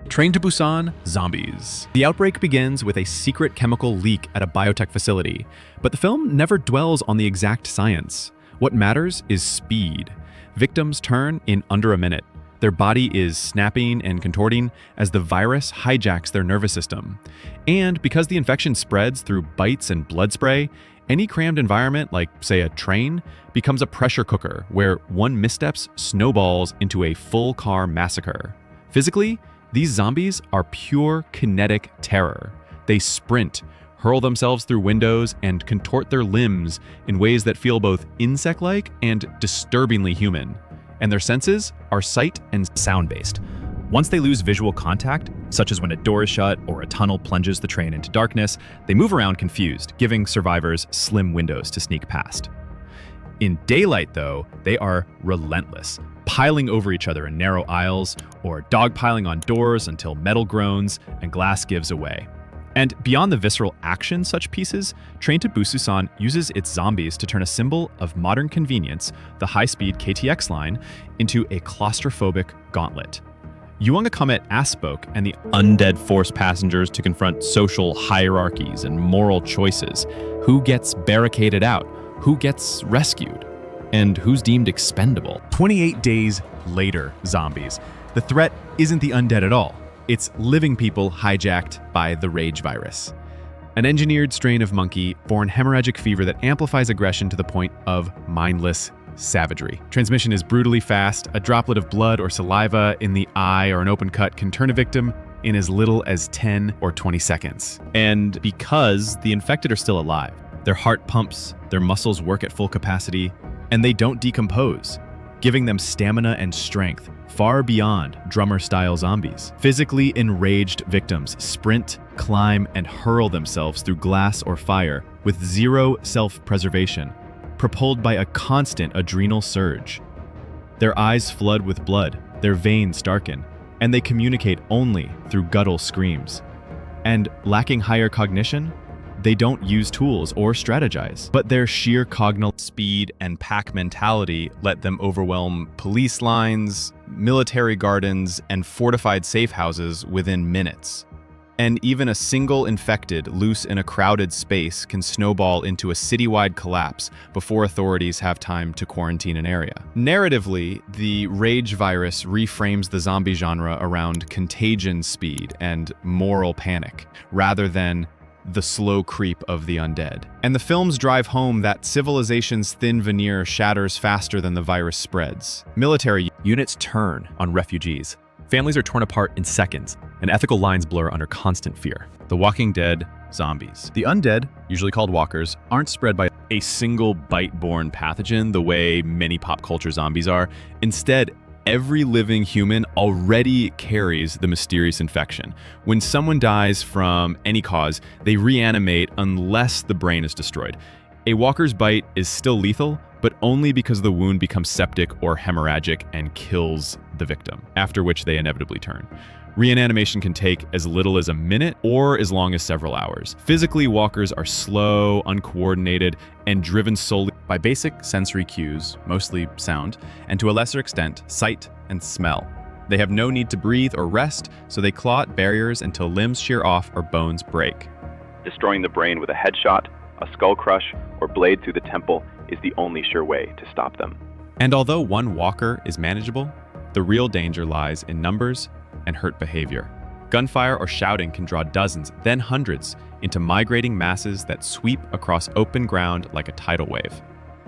Train to Busan, zombies. The outbreak begins with a secret chemical leak at a biotech facility, but the film never dwells on the exact science. What matters is speed. Victims turn in under a minute. Their body is snapping and contorting as the virus hijacks their nervous system. And because the infection spreads through bites and blood spray, any crammed environment, like, say, a train, becomes a pressure cooker where one missteps snowballs into a full-car massacre. Physically, these zombies are pure kinetic terror. They sprint, hurl themselves through windows, and contort their limbs in ways that feel both insect-like and disturbingly human. And their senses are sight and sound-based. Once they lose visual contact, such as when a door is shut or a tunnel plunges the train into darkness, they move around confused, giving survivors slim windows to sneak past. In daylight, though, they are relentless, piling over each other in narrow aisles or dogpiling on doors until metal groans and glass gives away. And beyond the visceral action such pieces, Train to Busan uses its zombies to turn a symbol of modern convenience, the high-speed KTX line, into a claustrophobic gauntlet. Yuanga Comet spoke and the undead force passengers to confront social hierarchies and moral choices. Who gets barricaded out? Who gets rescued? And who's deemed expendable? 28 days later, zombies. The threat isn't the undead at all. It's living people hijacked by the rage virus. An engineered strain of monkey born hemorrhagic fever that amplifies aggression to the point of mindless savagery. Transmission is brutally fast. A droplet of blood or saliva in the eye or an open cut can turn a victim in as little as 10 or 20 seconds. And because the infected are still alive, their heart pumps, their muscles work at full capacity, and they don't decompose, giving them stamina and strength far beyond drummer-style zombies. Physically enraged victims sprint, climb, and hurl themselves through glass or fire with zero self-preservation, propelled by a constant adrenal surge. Their eyes flood with blood, their veins darken, and they communicate only through guttural screams. And lacking higher cognition, they don't use tools or strategize, but their sheer cognitive speed and pack mentality let them overwhelm police lines, military gardens, and fortified safe houses within minutes. And even a single infected loose in a crowded space can snowball into a citywide collapse before authorities have time to quarantine an area. Narratively, the rage virus reframes the zombie genre around contagion speed and moral panic, rather than the slow creep of the undead. And the films drive home that civilization's thin veneer shatters faster than the virus spreads. Military units turn on refugees. Families are torn apart in seconds, and ethical lines blur under constant fear. The Walking Dead zombies. The undead, usually called walkers, aren't spread by a single bite-borne pathogen the way many pop culture zombies are. Instead, every living human already carries the mysterious infection. When someone dies from any cause, they reanimate unless the brain is destroyed. A walker's bite is still lethal, but only because the wound becomes septic or hemorrhagic and kills the victim, after which they inevitably turn. Reanimation can take as little as a minute or as long as several hours. Physically, walkers are slow, uncoordinated, and driven solely by basic sensory cues, mostly sound, and to a lesser extent, sight and smell. They have no need to breathe or rest, so they claw at barriers until limbs shear off or bones break. Destroying the brain with a headshot, a skull crush, or blade through the temple is the only sure way to stop them. And although one walker is manageable, the real danger lies in numbers and hurt behavior. Gunfire or shouting can draw dozens, then hundreds, into migrating masses that sweep across open ground like a tidal wave.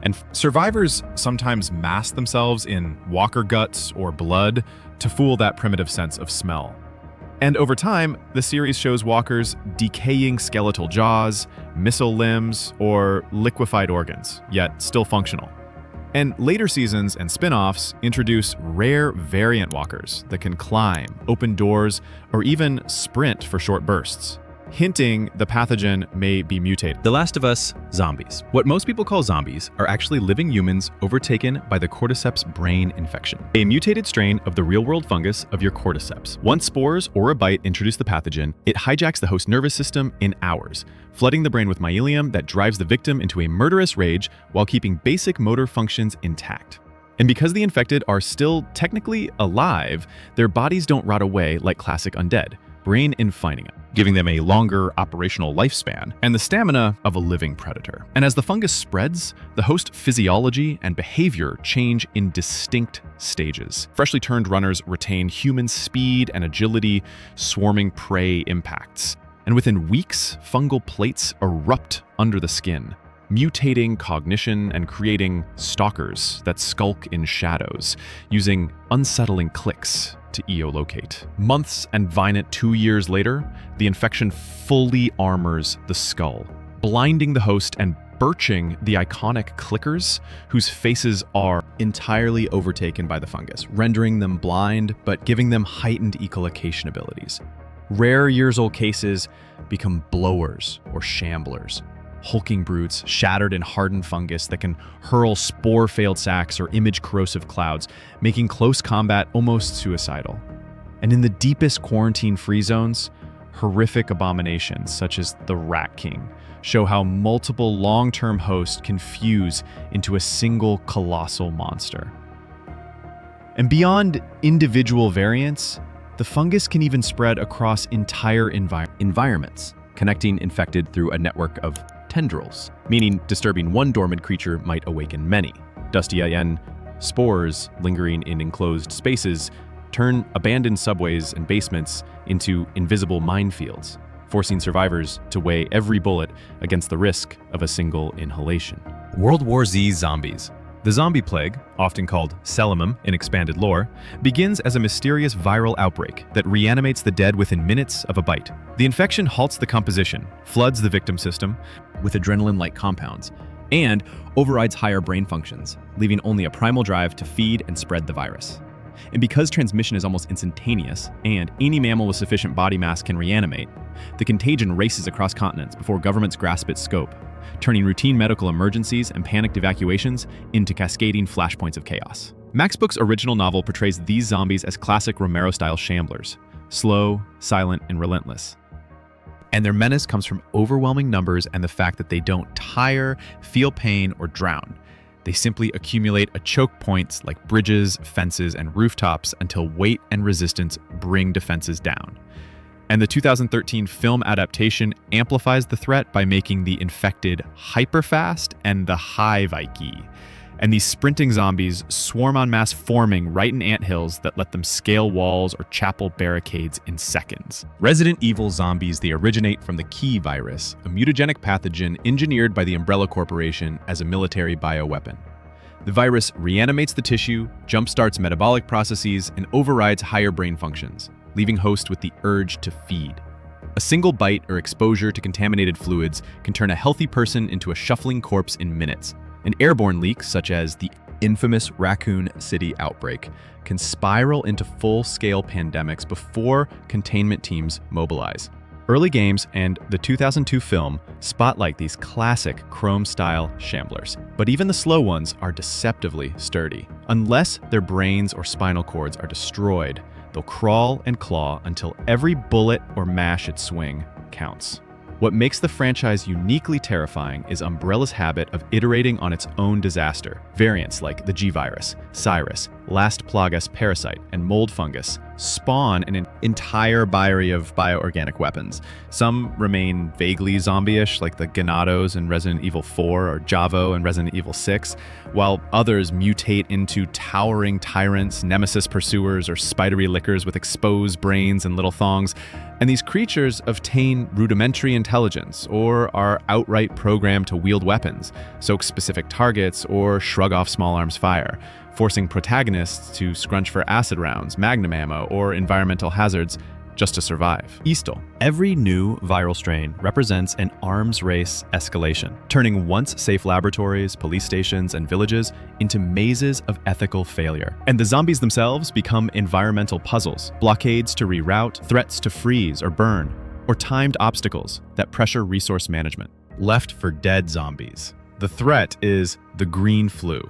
And survivors sometimes mask themselves in walker guts or blood to fool that primitive sense of smell. And over time, the series shows walkers decaying skeletal jaws, missile limbs, or liquefied organs, yet still functional. And later seasons and spin-offs introduce rare variant walkers that can climb, open doors, or even sprint for short bursts, hinting the pathogen may be mutated. The Last of Us zombies. What most people call zombies are actually living humans overtaken by the cordyceps brain infection, a mutated strain of the real-world fungus of your cordyceps. Once spores or a bite introduce the pathogen, it hijacks the host nervous system in hours, flooding the brain with myelium that drives the victim into a murderous rage while keeping basic motor functions intact. And because the infected are still technically alive, their bodies don't rot away like classic undead, brain infinite, giving them a longer operational lifespan and the stamina of a living predator. And as the fungus spreads, the host physiology and behavior change in distinct stages. Freshly turned runners retain human speed and agility, swarming prey impacts. And within weeks, fungal plates erupt under the skin, mutating cognition and creating stalkers that skulk in shadows, using unsettling clicks to eolocate. Months and Vinet 2 years later, the infection fully armors the skull, blinding the host and birching the iconic clickers, whose faces are entirely overtaken by the fungus, rendering them blind but giving them heightened echolocation abilities. Rare years-old cases become blowers or shamblers, hulking brutes shattered in hardened fungus that can hurl spore-failed sacs or image-corrosive clouds, making close combat almost suicidal. And in the deepest quarantine-free zones, horrific abominations such as the Rat King show how multiple long-term hosts can fuse into a single colossal monster. And beyond individual variants, the fungus can even spread across entire environments, connecting infected through a network of tendrils, meaning disturbing one dormant creature might awaken many. Dusty IN spores lingering in enclosed spaces turn abandoned subways and basements into invisible minefields, forcing survivors to weigh every bullet against the risk of a single inhalation. World War Z zombies. The zombie plague, often called Selimum in expanded lore, begins as a mysterious viral outbreak that reanimates the dead within minutes of a bite. The infection halts the composition, floods the victim system with adrenaline-like compounds, and overrides higher brain functions, leaving only a primal drive to feed and spread the virus. And because transmission is almost instantaneous, and any mammal with sufficient body mass can reanimate, the contagion races across continents before governments grasp its scope, turning routine medical emergencies and panicked evacuations into cascading flashpoints of chaos. Max Book's original novel portrays these zombies as classic Romero-style shamblers, slow, silent, and relentless. And their menace comes from overwhelming numbers and the fact that they don't tire, feel pain, or drown. They simply accumulate at choke points like bridges, fences, and rooftops until weight and resistance bring defenses down. And the 2013 film adaptation amplifies the threat by making the infected hyperfast and the high Viking. And these sprinting zombies swarm en masse, forming right in anthills that let them scale walls or chapel barricades in seconds. Resident Evil zombies, they originate from the Key virus, a mutagenic pathogen engineered by the Umbrella Corporation as a military bioweapon. The virus reanimates the tissue, jumpstarts metabolic processes, and overrides higher brain functions, leaving hosts with the urge to feed. A single bite or exposure to contaminated fluids can turn a healthy person into a shuffling corpse in minutes. And airborne leaks, such as the infamous Raccoon City outbreak, can spiral into full-scale pandemics before containment teams mobilize. Early games and the 2002 film spotlight these classic Chrome-style shamblers, but even the slow ones are deceptively sturdy. Unless their brains or spinal cords are destroyed, they'll crawl and claw until every bullet or mash it swing counts. What makes the franchise uniquely terrifying is Umbrella's habit of iterating on its own disaster. Variants like the G-Virus, Cyrus, Last Plagas parasite, and mold fungus spawn an entire battery of bioorganic weapons. Some remain vaguely zombie-ish, like the Ganados in Resident Evil 4 or Javo in Resident Evil 6, while others mutate into towering tyrants, nemesis pursuers, or spidery lickers with exposed brains and little thongs. And these creatures obtain rudimentary intelligence or are outright programmed to wield weapons, soak specific targets, or shrug off small arms fire, forcing protagonists to scrunch for acid rounds, magnum ammo, or environmental hazards just to survive. Eastal. Every new viral strain represents an arms race escalation, turning once safe laboratories, police stations, and villages into mazes of ethical failure. And the zombies themselves become environmental puzzles, blockades to reroute, threats to freeze or burn, or timed obstacles that pressure resource management. Left for dead zombies. The threat is the green flu,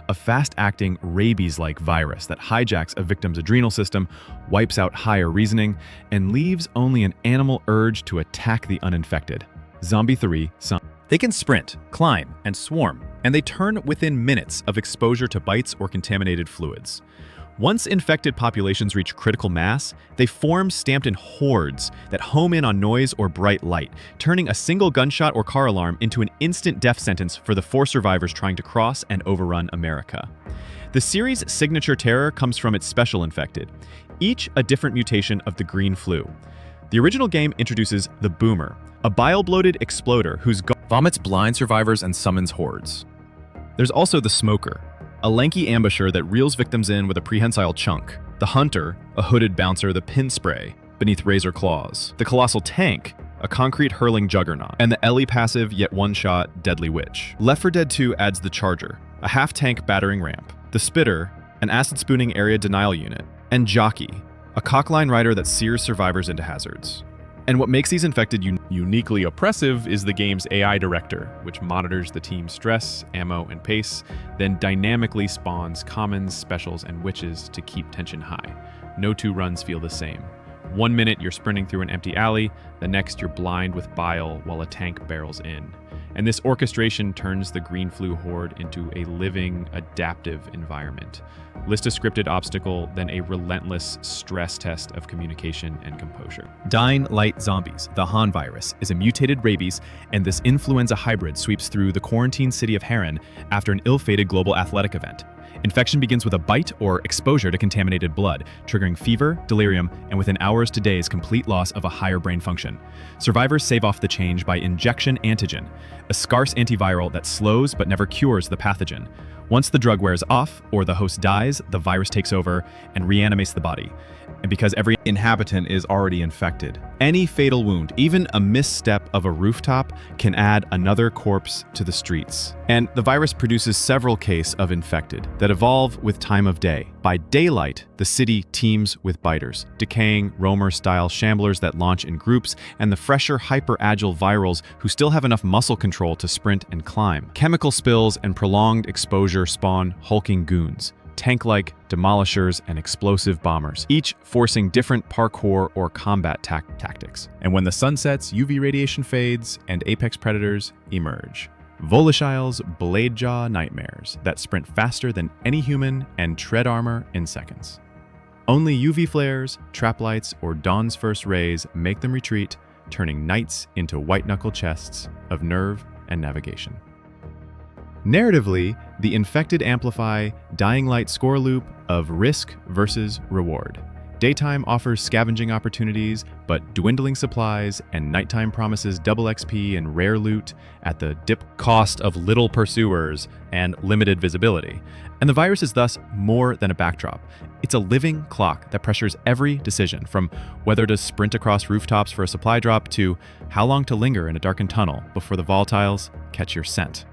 a fast-acting rabies-like virus that hijacks a victim's adrenal system, wipes out higher reasoning, and leaves only an animal urge to attack the uninfected. Zombie 3. They can sprint, climb, and swarm, and they turn within minutes of exposure to bites or contaminated fluids. Once infected populations reach critical mass, they form stamped in hordes that home in on noise or bright light, turning a single gunshot or car alarm into an instant death sentence for the 4 survivors trying to cross and overrun America. The series' signature terror comes from its special infected, each a different mutation of the green flu. The original game introduces the Boomer, a bile-bloated exploder whose vomits blind survivors and summons hordes. There's also the Smoker, a lanky ambusher that reels victims in with a prehensile chunk. The Hunter, a hooded bouncer, the pin spray beneath razor claws. The Colossal Tank, a concrete hurling juggernaut. And the Ellie passive yet one-shot Deadly Witch. Left 4 Dead 2 adds the Charger, a half-tank battering ramp. The Spitter, an acid-spooning area denial unit. And Jockey, a cockline rider that sears survivors into hazards. And what makes these infected uniquely oppressive is the game's AI director, which monitors the team's stress, ammo, and pace, then dynamically spawns commons, specials, and witches to keep tension high. No 2 runs feel the same. 1 minute you're sprinting through an empty alley, the next you're blind with bile while a tank barrels in. And this orchestration turns the green flu horde into a living, adaptive environment. List a scripted obstacle, then a relentless stress test of communication and composure. Dying Light Zombies, the Han virus, is a mutated rabies, and this influenza hybrid sweeps through the quarantined city of Harran after an ill-fated global athletic event. Infection begins with a bite or exposure to contaminated blood, triggering fever, delirium, and within hours to days, complete loss of a higher brain function. Survivors save off the change by injection antigen, a scarce antiviral that slows but never cures the pathogen. Once the drug wears off or the host dies, the virus takes over and reanimates the body. And because every inhabitant is already infected, any fatal wound, even a misstep of a rooftop, can add another corpse to the streets. And the virus produces several cases of infected that evolve with time of day. By daylight, the city teems with biters, decaying roamer-style shamblers that launch in groups, and the fresher, hyper-agile virals who still have enough muscle control to sprint and climb. Chemical spills and prolonged exposure spawn hulking goons, tank-like demolishers and explosive bombers, each forcing different parkour or combat tactics. And when the sun sets, UV radiation fades, and apex predators emerge. Volatile's blade-jaw nightmares that sprint faster than any human and tread armor in seconds. Only UV flares, trap lights, or dawn's first rays make them retreat, turning nights into white-knuckle chests of nerve and navigation. Narratively, the infected amplify Dying Light score loop of risk versus reward. Daytime offers scavenging opportunities, but dwindling supplies, and nighttime promises double XP and rare loot at the dip cost of little pursuers and limited visibility. And the virus is thus more than a backdrop. It's a living clock that pressures every decision, from whether to sprint across rooftops for a supply drop to how long to linger in a darkened tunnel before the volatiles catch your scent.